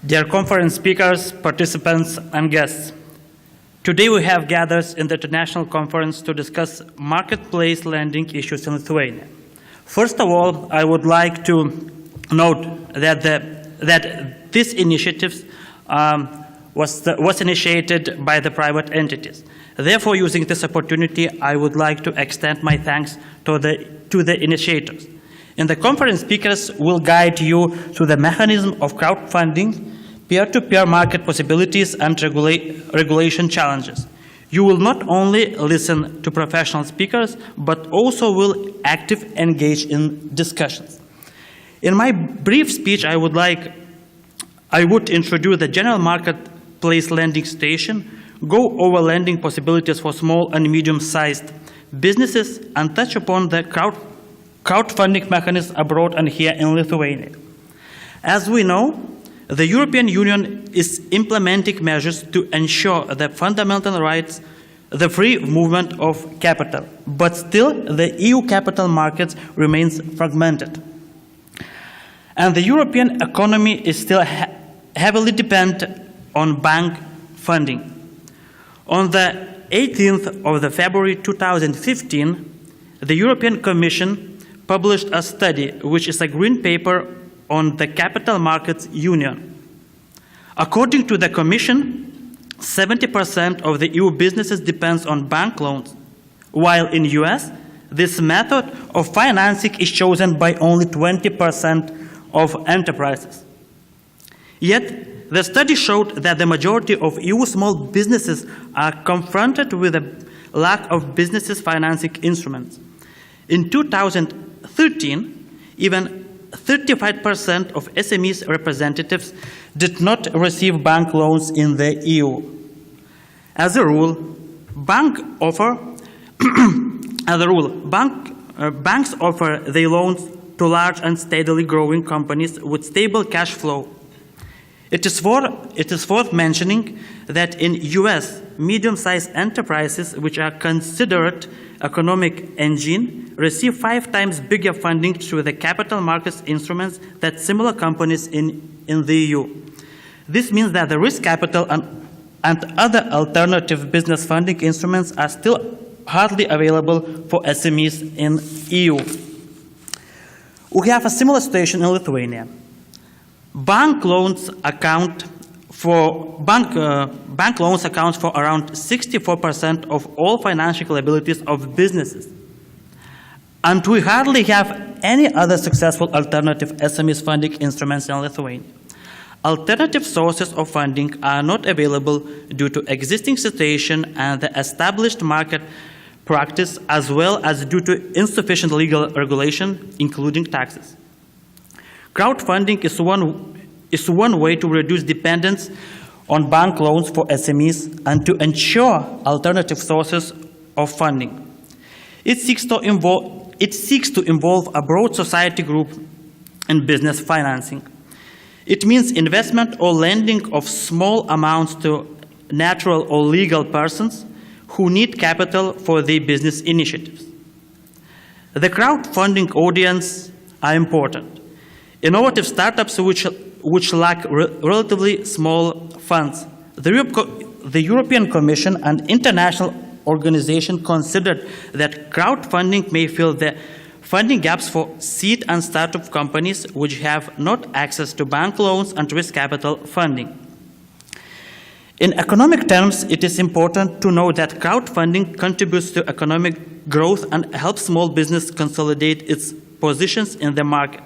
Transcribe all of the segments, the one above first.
Dear conference speakers, participants, and guests, today we have gathered in the international conference to discuss marketplace lending issues in Lithuania. First of all, I would like to note that this initiative was initiated by the private entities. Therefore, using this opportunity, I would like to extend my thanks to the initiators. And the conference speakers will guide you through the mechanism of crowdfunding, peer-to-peer market possibilities, and regulation challenges. You will not only listen to professional speakers, but also will actively engage in discussions. In my brief speech, I would introduce the general marketplace lending situation, go over lending possibilities for small and medium-sized businesses, and touch upon the crowdfunding mechanism abroad and here in Lithuania. As we know, the European Union is implementing measures to ensure the fundamental rights, the free movement of capital, but still the EU capital markets remains fragmented. And the European economy is still heavily dependent on bank funding. On the 18th of February 2015, the European Commission published a study, which is a green paper on the Capital Markets Union. According to the Commission, 70% of the EU businesses depends on bank loans, while in the US, this method of financing is chosen by only 20% of enterprises. Yet, the study showed that the majority of EU small businesses are confronted with a lack of business financing instruments. In 2013, even 35% of SMEs representatives did not receive bank loans in the EU. As a rule, banks offer their loans to large and steadily growing companies with stable cash flow. It is worth mentioning that in US, medium-sized enterprises, which are considered economic engine, receive 5 times bigger funding through the capital markets instruments than similar companies in the EU. This means that the risk capital and other alternative business funding instruments are still hardly available for SMEs in EU. We have a similar situation in Lithuania. Bank loans account for around 64% of all financial liabilities of businesses. And we hardly have any other successful alternative SMEs funding instruments in Lithuania. Alternative sources of funding are not available due to existing situation and the established market practice, as well as due to insufficient legal regulation, including taxes. Crowdfunding is one way to reduce dependence on bank loans for SMEs and to ensure alternative sources of funding. It seeks to involve a broad society group in business financing. It means investment or lending of small amounts to natural or legal persons who need capital for their business initiatives. The crowdfunding audience are important. Innovative startups which lack relatively small funds. The European Commission and international organizations considered that crowdfunding may fill the funding gaps for seed and startup companies which have not access to bank loans and risk capital funding. In economic terms, it is important to know that crowdfunding contributes to economic growth and helps small business consolidate its positions in the market.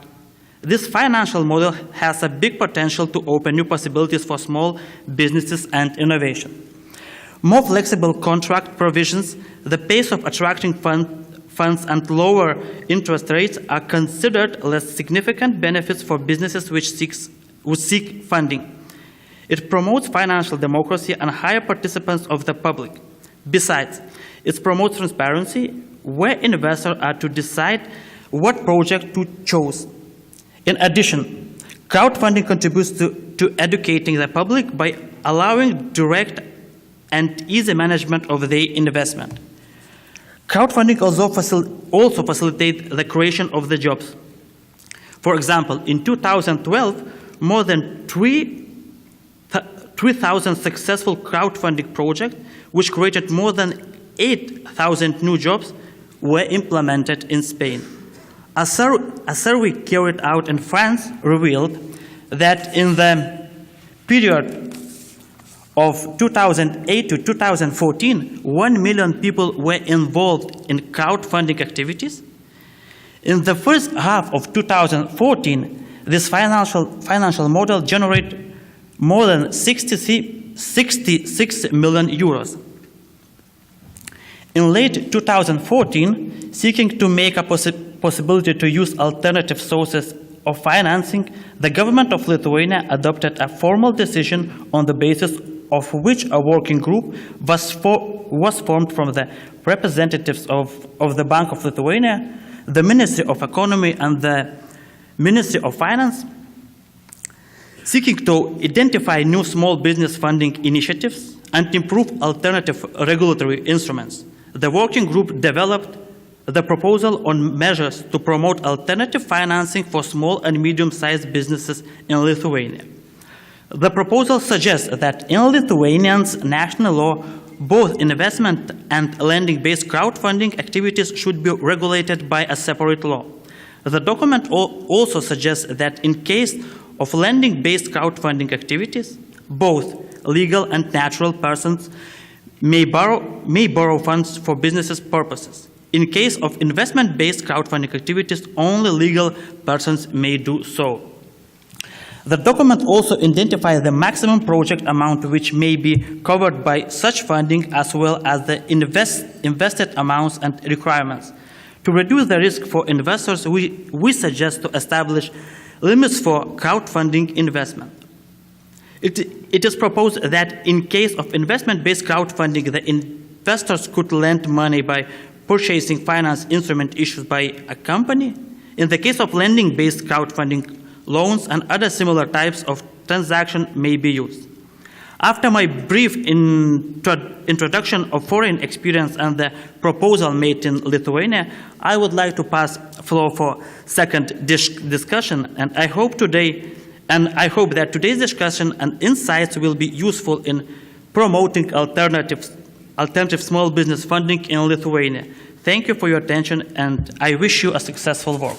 This financial model has a big potential to open new possibilities for small businesses and innovation. More flexible contract provisions, the pace of attracting funds and lower interest rates are considered less significant benefits for businesses which seek funding. It promotes financial democracy and higher participants of the public. Besides, it promotes transparency, where investors are to decide what project to choose. In addition, crowdfunding contributes to educating the public by allowing direct and easy management of their investment. Crowdfunding also facilitates the creation of the jobs. For example, in 2012, more than 3 3,000 successful crowdfunding projects, which created more than 8,000 new jobs, were implemented in Spain. A survey carried out in France revealed that in the period of 2008 to 2014, 1 million people were involved in crowdfunding activities. In the first half of 2014, this financial model generated more than 66 million euros. In late 2014, seeking to make a possibility to use alternative sources of financing, the government of Lithuania adopted a formal decision on the basis of which a working group was formed from the representatives of the Bank of Lithuania, the Ministry of Economy, and the Ministry of Finance, seeking to identify new small business funding initiatives and improve alternative regulatory instruments. The working group developed the proposal on measures to promote alternative financing for small and medium-sized businesses in Lithuania. The proposal suggests that in Lithuania's national law, both investment and lending-based crowdfunding activities should be regulated by a separate law. The document also suggests that in case of lending-based crowdfunding activities, both legal and natural persons may borrow funds for business purposes. In case of investment-based crowdfunding activities, only legal persons may do so. The document also identifies the maximum project amount which may be covered by such funding, as well as the invested amounts and requirements. To reduce the risk for investors, we suggest to establish limits for crowdfunding investment. It is proposed that in case of investment-based crowdfunding, the investors could lend money by purchasing finance instrument issued by a company. In the case of lending-based crowdfunding, loans and other similar types of transaction may be used. After my brief introduction of foreign experience and the proposal made in Lithuania, I would like to pass the floor for second discussion, and I hope that today's discussion and insights will be useful in promoting alternative small business funding in Lithuania. Thank you for your attention, and I wish you a successful work.